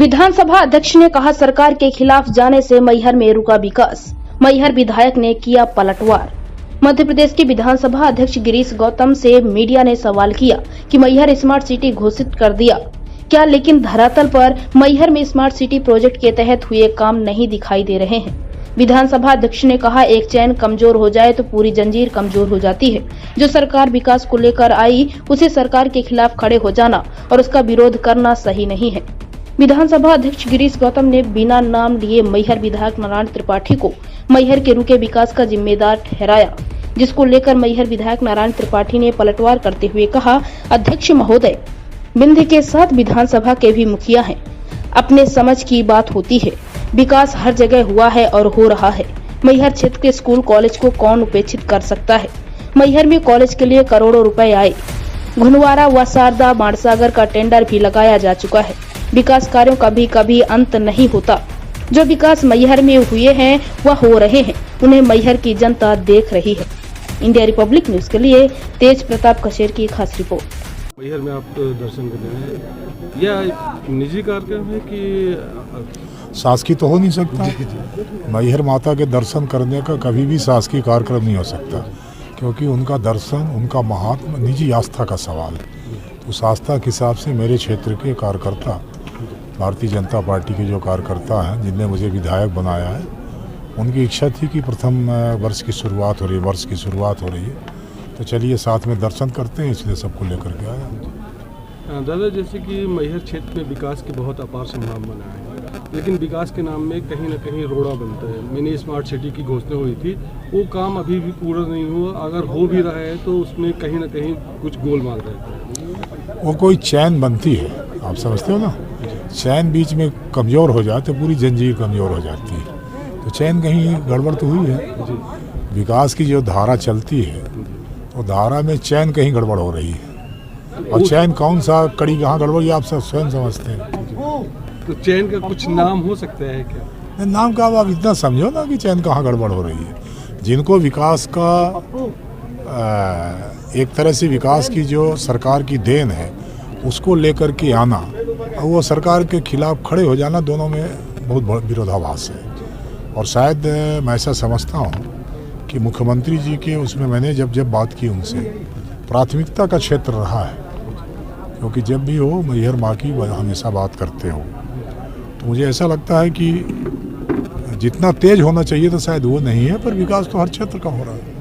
विधानसभा अध्यक्ष ने कहा, सरकार के खिलाफ जाने से मैहर में रुका विकास। मैहर विधायक ने किया पलटवार। मध्य प्रदेश के विधानसभा अध्यक्ष गिरीश गौतम से मीडिया ने सवाल किया कि मैहर स्मार्ट सिटी घोषित कर दिया क्या, लेकिन धरातल पर मैहर में स्मार्ट सिटी प्रोजेक्ट के तहत हुए काम नहीं दिखाई दे रहे हैं। विधानसभा अध्यक्ष ने कहा, एक चैन कमजोर हो जाए तो पूरी जंजीर कमजोर हो जाती है। जो सरकार विकास को लेकर आई, उसे सरकार के खिलाफ खड़े हो जाना और उसका विरोध करना सही नहीं है। विधानसभा अध्यक्ष गिरीश गौतम ने बिना नाम लिए मैहर विधायक नारायण त्रिपाठी को मैहर के रुके विकास का जिम्मेदार ठहराया, जिसको लेकर मैहर विधायक नारायण त्रिपाठी ने पलटवार करते हुए कहा, अध्यक्ष महोदय, बिंद के साथ विधानसभा के भी मुखिया हैं। अपने समझ की बात होती है। विकास हर जगह हुआ है और हो रहा है। मैहर क्षेत्र के स्कूल कॉलेज को कौन उपेक्षित कर सकता है। मैहर में कॉलेज के लिए करोड़ों रुपए आए। घुनवारा व शारदा माणसागर का टेंडर भी लगाया जा चुका है। विकास कार्यों का भी कभी अंत नहीं होता। जो विकास मैहर में हुए हैं वह हो रहे हैं, उन्हें मैहर की जनता देख रही है। इंडिया रिपब्लिक न्यूज के लिए तेज प्रताप कशेर की खास रिपोर्ट। मैहर में आप दर्शन करने हैं, यह निजी कार्यक्रम है कि शासकीय तो हो नहीं सकता। मैहर माता के दर्शन करने का कभी भी शासकीय कार्यक्रम नहीं हो सकता, क्योंकि उनका दर्शन, उनका महात्म निजी आस्था का सवाल है। उस आस्था के हिसाब से मेरे क्षेत्र के कार्यकर्ता, भारतीय जनता पार्टी के जो कार्यकर्ता हैं, जिनने मुझे विधायक बनाया है, उनकी इच्छा थी कि प्रथम वर्ष की शुरुआत हो रही है, तो चलिए साथ में दर्शन करते हैं, इसलिए सबको लेकर के आया। दादा, जैसे कि मैहर क्षेत्र में विकास की बहुत अपार संभावना है, लेकिन विकास के नाम में कहीं न कहीं रोड़ा बनता है। मिनी स्मार्ट सिटी की घोषणा हुई थी, वो काम अभी भी पूरा नहीं हुआ। अगर हो भी रहा है तो उसमें कहीं न कहीं कुछ गोलमाल रहता है। वो कोई चैन बनती है, आप समझते हो ना। चैन बीच में कमज़ोर हो जाए तो पूरी जंजीर कमज़ोर हो जाती है। तो चैन कहीं गड़बड़ तो हुई है। विकास की जो धारा चलती है, तो धारा में चैन कहीं गड़बड़ हो रही है। और चैन कौन सा, कड़ी कहाँ गड़बड़, ये आप सब स्वयं समझते हैं। तो चैन का कुछ नाम हो सकता है क्या? नाम का आप इतना समझो ना कि चैन कहाँ गड़बड़ हो रही है। जिनको विकास का एक तरह से विकास की जो सरकार की देन है, उसको लेकर के आना और वो सरकार के खिलाफ खड़े हो जाना, दोनों में बहुत विरोधाभास है। और शायद मैं ऐसा समझता हूँ कि मुख्यमंत्री जी के उसमें मैंने जब बात की उनसे, प्राथमिकता का क्षेत्र रहा है, क्योंकि जब भी हो मैहर माँ की हमेशा बात करते हो, तो मुझे ऐसा लगता है कि जितना तेज होना चाहिए तो शायद वो नहीं है, पर विकास तो हर क्षेत्र का हो रहा है।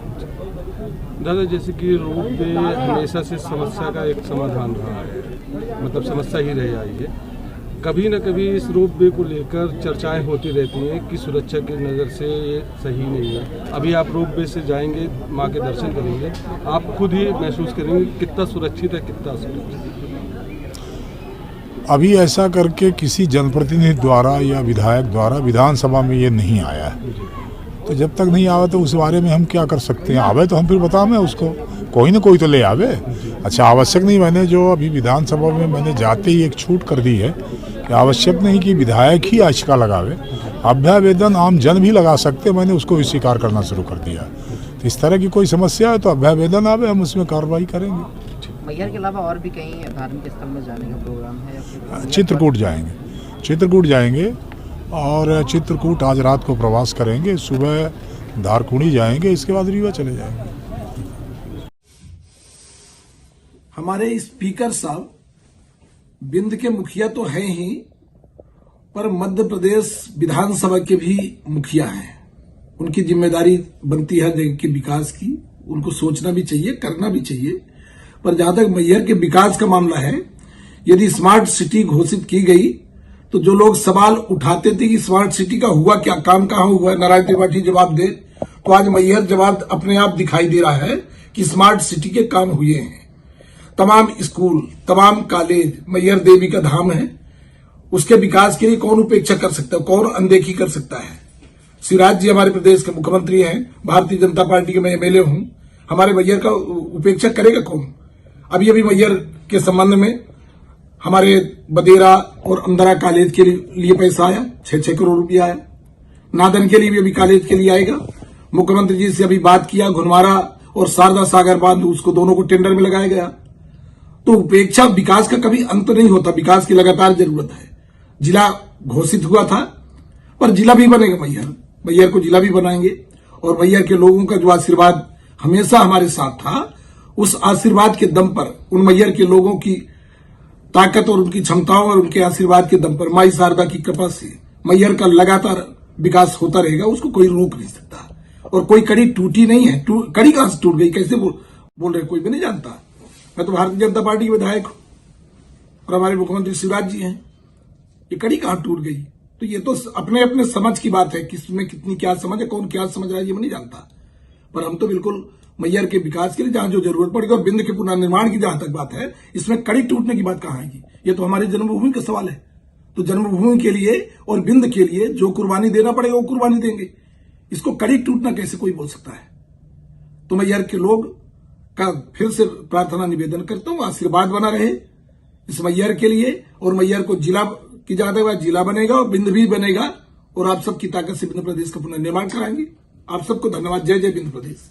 दादा, जैसे कि रोप वे हमेशा से समस्या का एक समाधान रहा है, मतलब समस्या ही रह आई है। कभी न कभी इस रोप वे को लेकर चर्चाएं होती रहती हैं कि सुरक्षा की नज़र से ये सही नहीं है। अभी आप रोप वे से जाएंगे, माँ के दर्शन करेंगे, आप खुद ही महसूस करेंगे कितना सुरक्षित है, कितना असुरक्षित। अभी ऐसा करके किसी जनप्रतिनिधि द्वारा या विधायक द्वारा विधानसभा में ये नहीं आया है, तो जब तक नहीं आवा तो उस बारे में हम क्या कर सकते हैं। आवे तो हम फिर बताएं उसको, कोई ना कोई तो ले आवे। अच्छा, आवश्यक नहीं, मैंने जो अभी विधानसभा में मैंने जाते ही एक छूट कर दी है कि आवश्यक नहीं कि विधायक ही याचिका लगावे, अभ्यावेदन आम जन भी लगा सकते। मैंने उसको भी स्वीकार करना शुरू कर दिया। तो इस तरह की कोई समस्या है तो अभ्यावेदन आवे, हम उसमें कार्रवाई करेंगे। मैहर के अलावा और भी कहीं धार्मिक स्थल में जाने का प्रोग्राम है? चित्रकूट जाएंगे और चित्रकूट आज रात को प्रवास करेंगे, सुबह धारकुणी जाएंगे, इसके बाद रीवा चले जाएंगे। हमारे स्पीकर साहब बिंद के मुखिया तो हैं ही, पर मध्य प्रदेश विधानसभा के भी मुखिया हैं। उनकी जिम्मेदारी बनती है जगह के विकास की, उनको सोचना भी चाहिए, करना भी चाहिए। पर जहां तक मैहर के विकास का मामला है, यदि स्मार्ट सिटी घोषित की गई तो जो लोग सवाल उठाते थे कि स्मार्ट सिटी का हुआ क्या, काम कहां हुआ, नारायण त्रिपाठी जवाब दे, तो आज मैहर जवाब अपने आप दिखाई दे रहा है कि स्मार्ट सिटी के काम हुए हैं। तमाम स्कूल, तमाम कॉलेज, मैहर देवी का धाम है, उसके विकास के लिए कौन उपेक्षा कर सकता है, कौन अनदेखी कर सकता है। शिवराज जी हमारे प्रदेश के मुख्यमंत्री हैं, भारतीय जनता पार्टी के मैं एमएलए हूं, हमारे मैहर का उपेक्षा करेगा कौन। अभी मैहर के संबंध में हमारे बदेरा और अंदरा कॉलेज के लिए पैसा आया, 6-6 करोड़ रुपया आया। नादन के लिए भी अभी कॉलेज के लिए आएगा। मुख्यमंत्री जी से अभी बात किया, घुनवारा और शारदा सागर बांध, उसको दोनों को टेंडर में लगाया गया। तो उपेक्षा विकास का कभी अंत नहीं होता, विकास की लगातार जरूरत है। जिला घोषित हुआ था, पर जिला भी बनेगा मैहर को जिला भी बनाएंगे। और मैहर के लोगों का जो आशीर्वाद हमेशा हमारे साथ था, उस आशीर्वाद के दम पर, उन मैहर के लोगों की ताकत और उनकी क्षमताओं और उनके आशीर्वाद के दम पर, माई शारदा की कृपा से मैहर का लगातार विकास होता रहेगा। उसको कोई रोक नहीं सकता। और कोई कड़ी टूटी नहीं है। कड़ी कहां से टूट गई, कैसे बोल रहे, कोई भी नहीं जानता। मैं तो भारतीय जनता पार्टी के विधायक हूं और हमारे मुख्यमंत्री शिवराज जी हैं। ये कड़ी कहां टूट गई? तो ये तो अपने अपने समझ की बात है, किसमें कितनी क्या समझ है, कौन क्या समझ रहा है, ये मैं नहीं जानता। पर हम तो बिल्कुल मैहर के विकास के लिए जहां जो जरूरत पड़ेगी, और बिंद के पुनर्निर्माण की जहां तक बात है, इसमें कड़ी टूटने की बात कहां आएगी? ये तो हमारी जन्मभूमि का सवाल है। तो जन्मभूमि के लिए और बिंद के लिए जो कुर्बानी देना पड़ेगा वो कुर्बानी देंगे। इसको कड़ी टूटना कैसे कोई बोल सकता है? तो मैहर के लोग का फिर से प्रार्थना निवेदन करता हूं, आशीर्वाद बना रहे इस मैहर के लिए। और मैहर को जिला की ज्यादा हुआ जिला बनेगा और बिंद भी बनेगा। और आप सबकी ताकत से बिंद प्रदेश का पुनर्निर्माण कराएंगे। आप सबको धन्यवाद। जय जय बिंद प्रदेश।